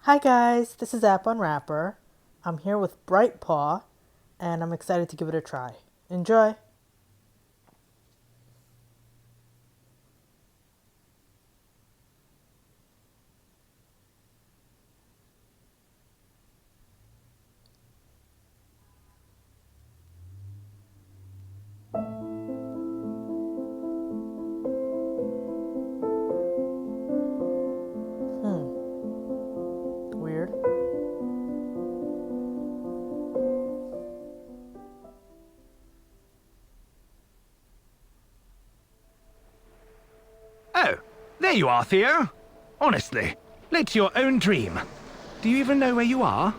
Hi guys, this is App Unwrapper. I'm here with Bright Paw, and I'm excited to give it a try. Enjoy! Weird. Oh, there you are, Theo. Honestly, late to your own dream. Do you even know where you are?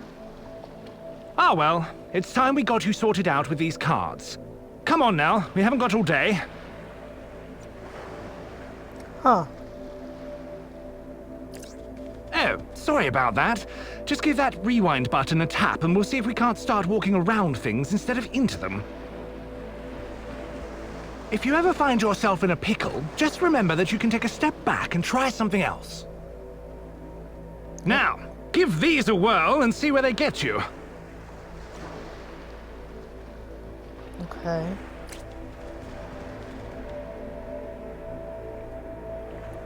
Ah, well, it's time we got you sorted out with these cards. Come on now, we haven't got all day. Huh. Oh, sorry about that. Just give that rewind button a tap and we'll see if we can't start walking around things instead of into them. If you ever find yourself in a pickle, just remember that you can take a step back and try something else. Now, give these a whirl and see where they get you. Okay.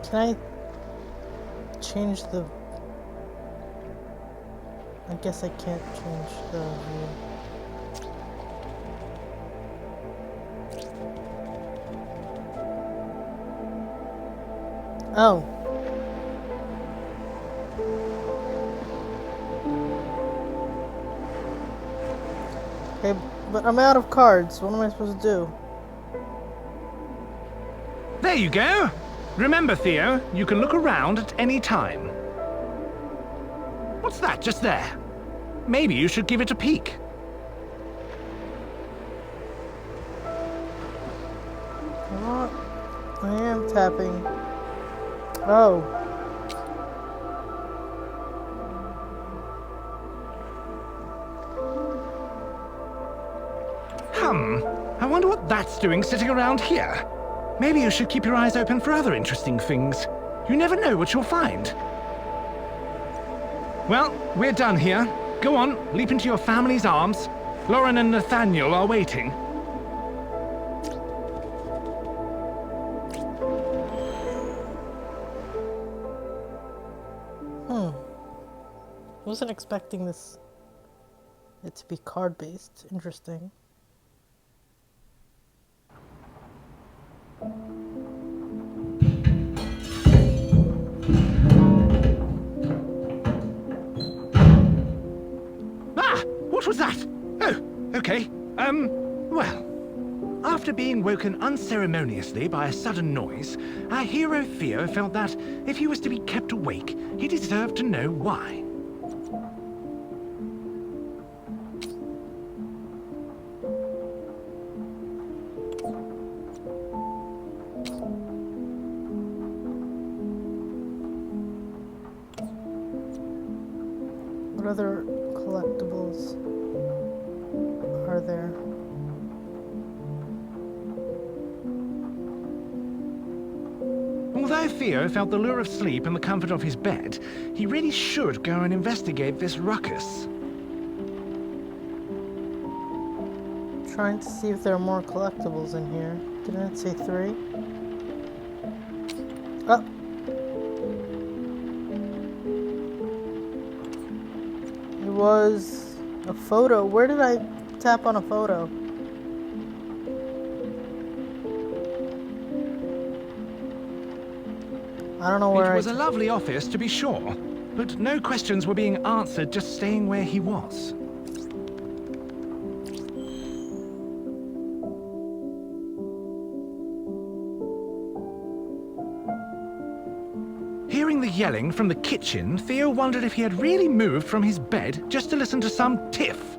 Can I change the... I guess I can't change the view. Oh. Okay, but I'm out of cards. What am I supposed to do? There you go. Remember, Theo, you can look around at any time. What's that just there? Maybe you should give it a peek. What? I am tapping. Oh. I wonder what that's doing sitting around here. Maybe you should keep your eyes open for other interesting things. You never know what you'll find. Well, we're done here. Go on, leap into your family's arms. Lauren and Nathaniel are waiting. Wasn't expecting it to be card-based. Interesting. Ah! What was that? Oh, okay. Well. After being woken unceremoniously by a sudden noise, our hero Theo felt that if he was to be kept awake, he deserved to know why. What other collectibles are there? Although Theo felt the lure of sleep in the comfort of his bed, he really should go and investigate this ruckus. Trying to see if there are more collectibles in here. Didn't it say 3? Oh! It was a photo. Where did I tap on a photo? I don't know where It was a lovely office, to be sure, but no questions were being answered just staying where he was. Hearing the yelling from the kitchen, Theo wondered if he had really moved from his bed just to listen to some tiff.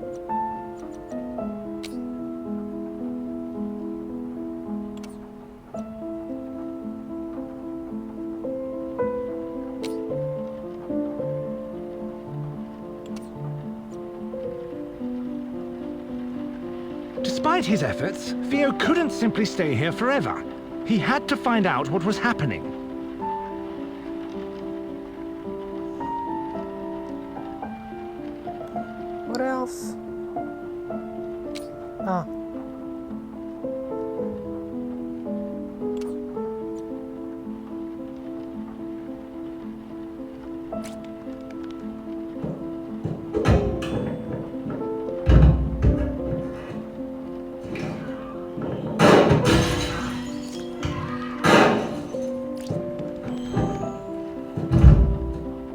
Despite his efforts, Theo couldn't simply stay here forever. He had to find out what was happening. else? Ah.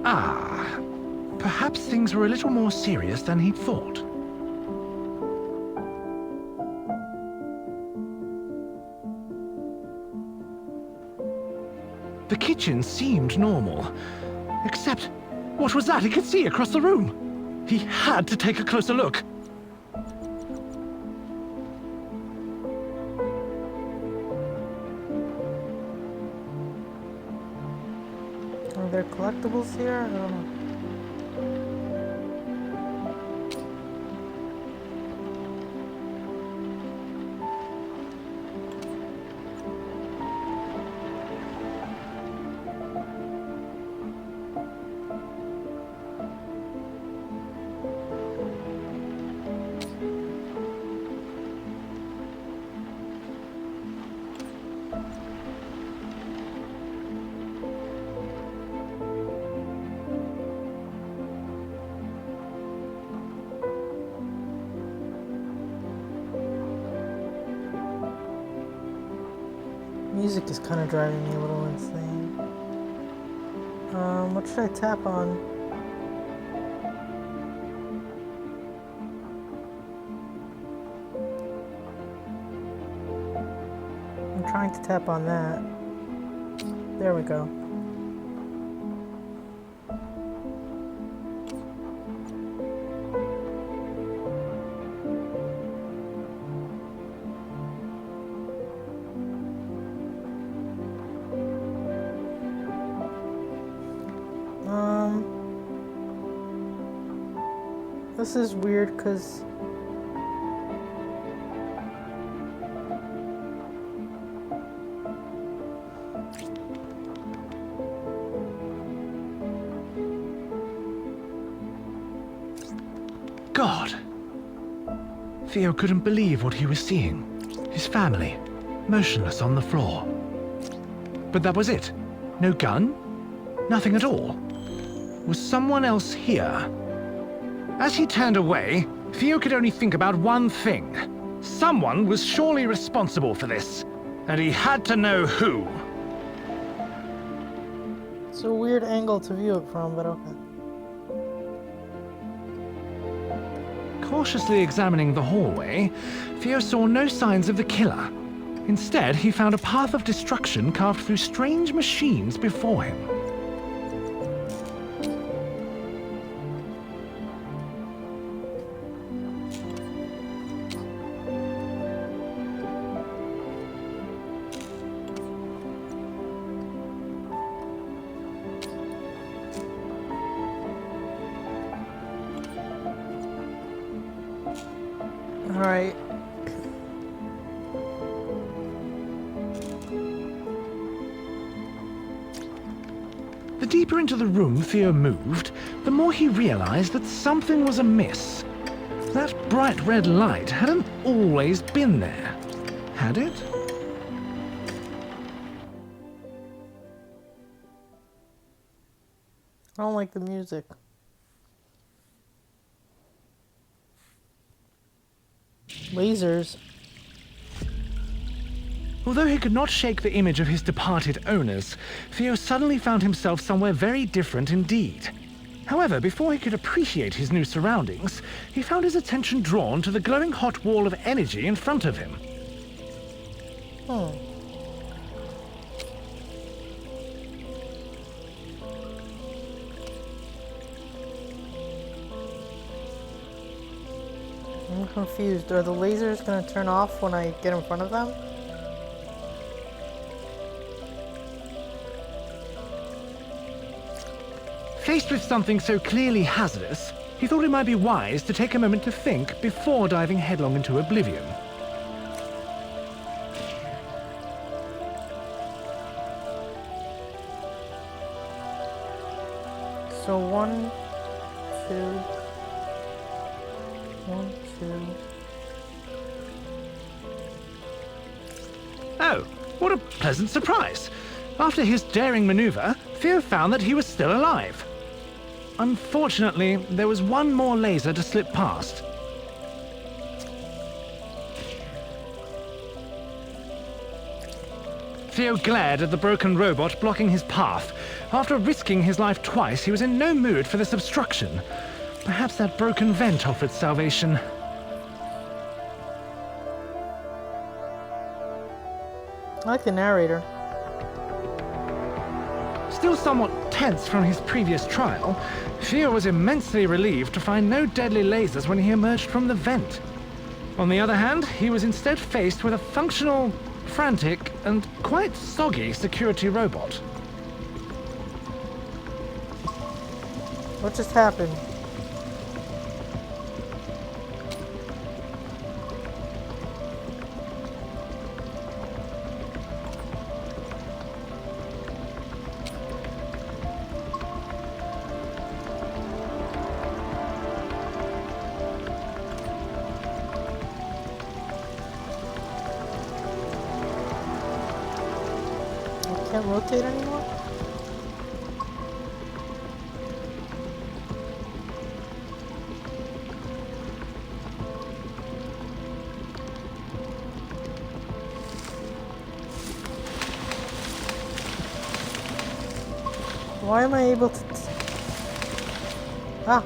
Ah, perhaps things were a little more serious than he'd thought. The kitchen seemed normal, except what was that he could see across the room? He had to take a closer look. Are there collectibles here? I don't know. Music is kind of driving me a little insane. What should I tap on? I'm trying to tap on that. There we go. This is weird because God! Theo couldn't believe what he was seeing. His family, motionless on the floor. But that was it. No gun? Nothing at all. Was someone else here? As he turned away, Theo could only think about one thing. Someone was surely responsible for this, and he had to know who. it's a weird angle to view it from, but okay. Cautiously examining the hallway, Theo saw no signs of the killer. Instead, he found a path of destruction carved through strange machines before him. Alright. The deeper into the room Theo moved, the more he realized that something was amiss. That bright red light hadn't always been there, had it? I don't like the music. Lasers. Although he could not shake the image of his departed owners, Theo suddenly found himself somewhere very different indeed. However, before he could appreciate his new surroundings, he found his attention drawn to the glowing hot wall of energy in front of him. I'm confused. Are the lasers gonna turn off when I get in front of them? Faced with something so clearly hazardous, he thought it might be wise to take a moment to think before diving headlong into oblivion. So 1, 2... 1, 2. Oh, what a pleasant surprise. After his daring maneuver, Theo found that he was still alive. Unfortunately, there was one more laser to slip past. Theo glared at the broken robot blocking his path. After risking his life twice, he was in no mood for this obstruction. Perhaps that broken vent offered salvation. I like the narrator. Still somewhat tense from his previous trial, Theo was immensely relieved to find no deadly lasers when he emerged from the vent. On the other hand, he was instead faced with a functional, frantic, and quite soggy security robot. What just happened? Can't rotate anymore? Why am I able to... Ah!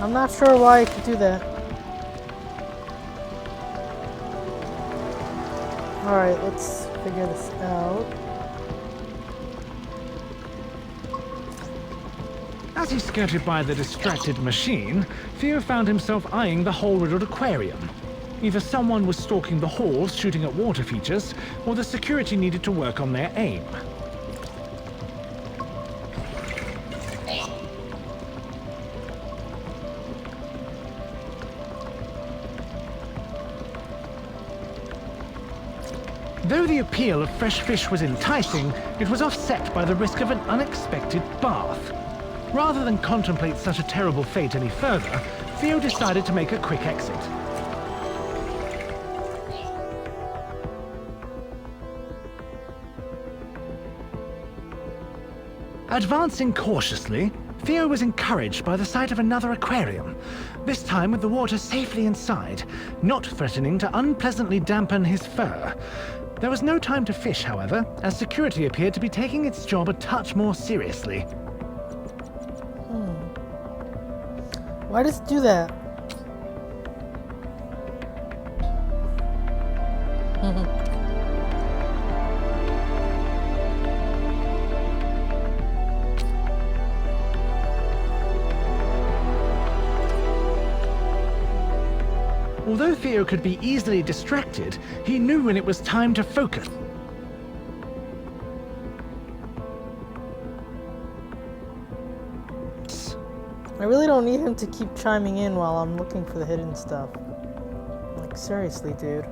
I'm not sure why I could do that. Alright, let's figure this out. As he skirted by the distracted machine, Theo found himself eyeing the hole-riddled aquarium. Either someone was stalking the halls shooting at water features, or the security needed to work on their aim. Though the appeal of fresh fish was enticing, it was offset by the risk of an unexpected bath. Rather than contemplate such a terrible fate any further, Theo decided to make a quick exit. Advancing cautiously, Theo was encouraged by the sight of another aquarium, this time with the water safely inside, not threatening to unpleasantly dampen his fur. There was no time to fish, however, as security appeared to be taking its job a touch more seriously. Why does it do that? Although Theo could be easily distracted, he knew when it was time to focus. I really don't need him to keep chiming in while I'm looking for the hidden stuff. Like, seriously, dude.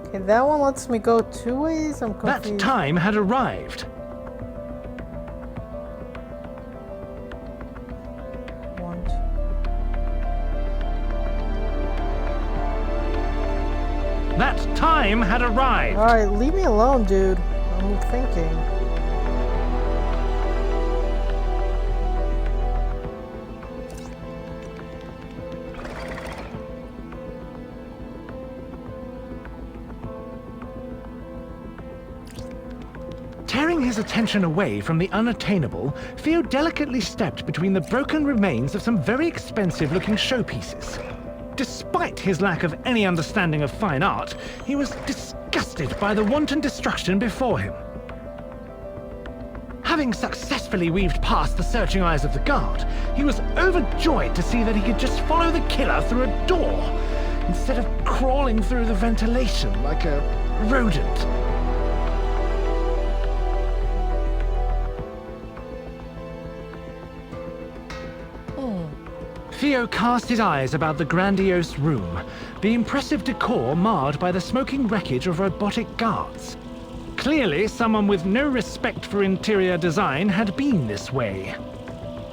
Okay, that one lets me go 2 ways? I'm confused. That time had arrived. One, That time had arrived. Alright, leave me alone, dude. I'm thinking. Tearing his attention away from the unattainable, Theo delicately stepped between the broken remains of some very expensive-looking showpieces. Despite his lack of any understanding of fine art, he was disgusted by the wanton destruction before him. Having successfully weaved past the searching eyes of the guard, he was overjoyed to see that he could just follow the killer through a door, instead of crawling through the ventilation like a rodent. Theo cast his eyes about the grandiose room, the impressive decor marred by the smoking wreckage of robotic guards. Clearly, someone with no respect for interior design had been this way.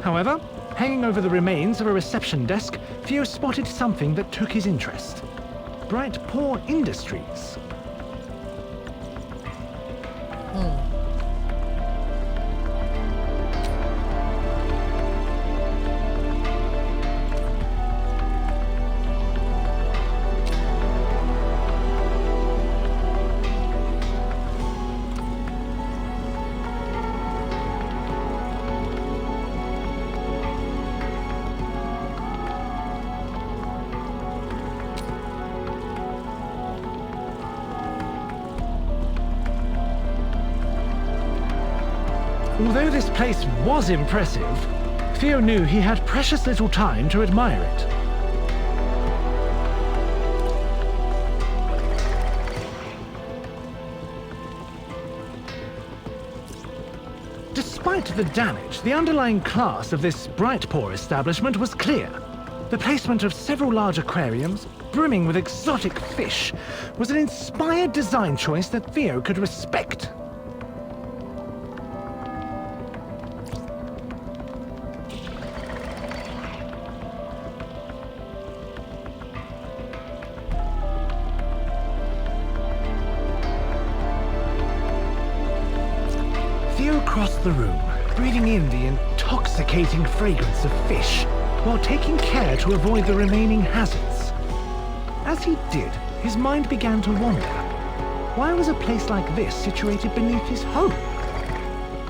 However, hanging over the remains of a reception desk, Theo spotted something that took his interest. Bright Paw Industries. Although this place was impressive, Theo knew he had precious little time to admire it. Despite the damage, the underlying class of this Bright Paw establishment was clear. The placement of several large aquariums, brimming with exotic fish, was an inspired design choice that Theo could respect. Theo crossed the room, breathing in the intoxicating fragrance of fish, while taking care to avoid the remaining hazards. As he did, his mind began to wander. Why was a place like this situated beneath his home?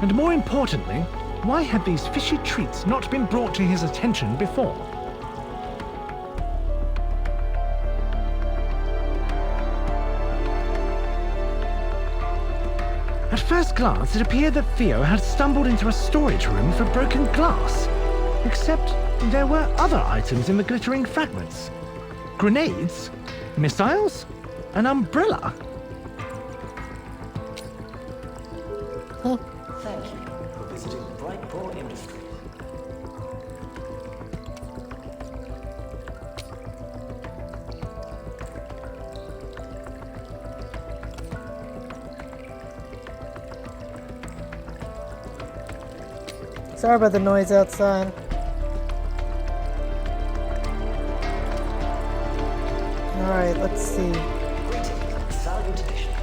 And more importantly, why had these fishy treats not been brought to his attention before? At first glance, it appeared that Theo had stumbled into a storage room for broken glass. Except there were other items in the glittering fragments. Grenades? Missiles? An umbrella? Thank you for visiting Bright Paw Industries. Sorry about the noise outside. Alright, let's see. Greetings and salutations.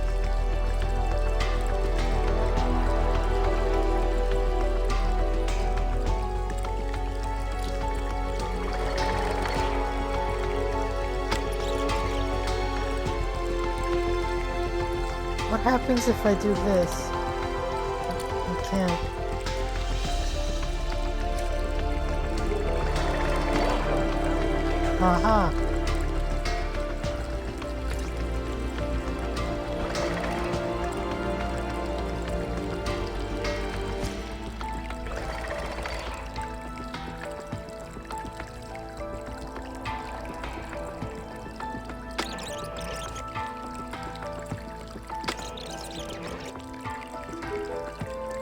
What happens if I do this? I can't. Aha.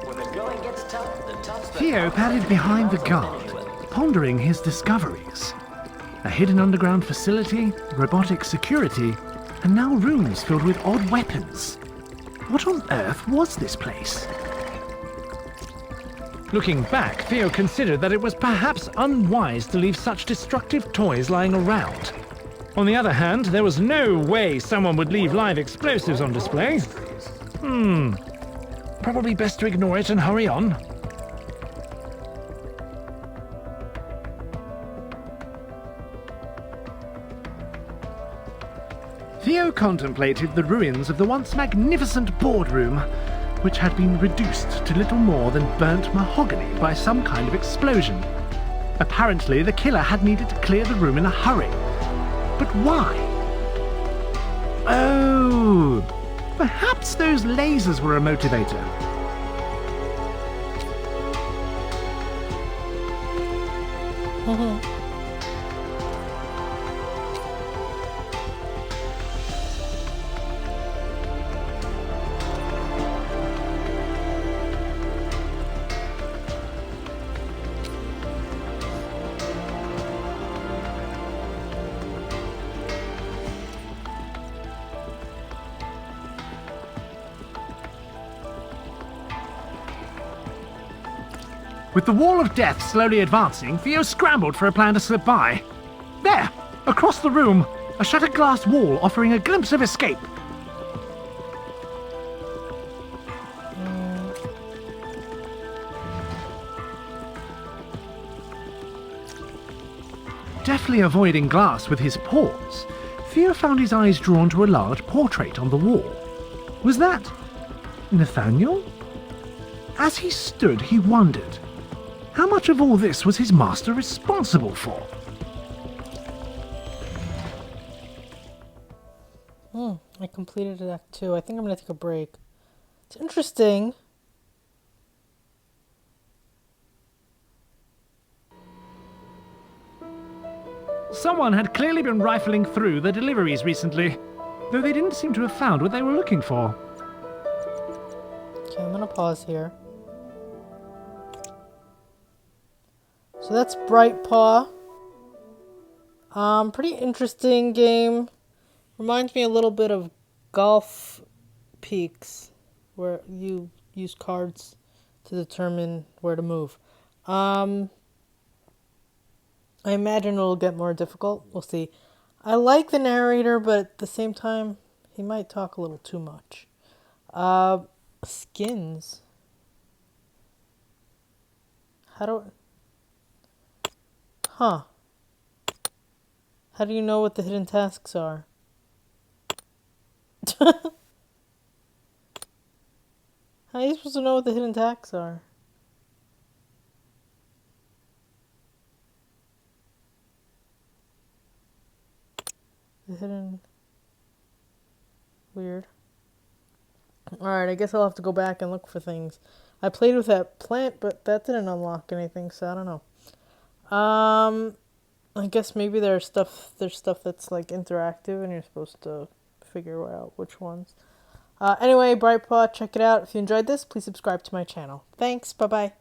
When the going gets tough, the tough's the Theo padded behind the guard, pondering his discoveries. A hidden underground facility, robotic security, and now rooms filled with odd weapons. What on earth was this place? Looking back, Theo considered that it was perhaps unwise to leave such destructive toys lying around. On the other hand, there was no way someone would leave live explosives on display. Probably best to ignore it and hurry on. Theo contemplated the ruins of the once magnificent boardroom, which had been reduced to little more than burnt mahogany by some kind of explosion. Apparently, the killer had needed to clear the room in a hurry. But why? Oh, perhaps those lasers were a motivator. With the wall of death slowly advancing, Theo scrambled for a plan to slip by. There! Across the room! A shattered glass wall offering a glimpse of escape. Deftly avoiding glass with his paws, Theo found his eyes drawn to a large portrait on the wall. Was that Nathaniel? As he stood, he wondered, how much of all this was his master responsible for? I completed Act 2. I think I'm going to take a break. It's interesting. Someone had clearly been rifling through the deliveries recently, though they didn't seem to have found what they were looking for. Okay, I'm going to pause here. So that's Bright Paw. Pretty interesting game. Reminds me a little bit of Golf Peaks, where you use cards to determine where to move. I imagine it'll get more difficult. We'll see. I like the narrator, but at the same time, he might talk a little too much. Skins. How do... Huh. How do you know what the hidden tasks are? How are you supposed to know what the hidden tasks are? The hidden... Weird. Alright, I guess I'll have to go back and look for things. I played with that plant, but that didn't unlock anything, so I don't know. I guess maybe there's stuff that's like interactive and you're supposed to figure out which ones. Anyway, Brightpaw, check it out. If you enjoyed this, please subscribe to my channel. Thanks, bye-bye.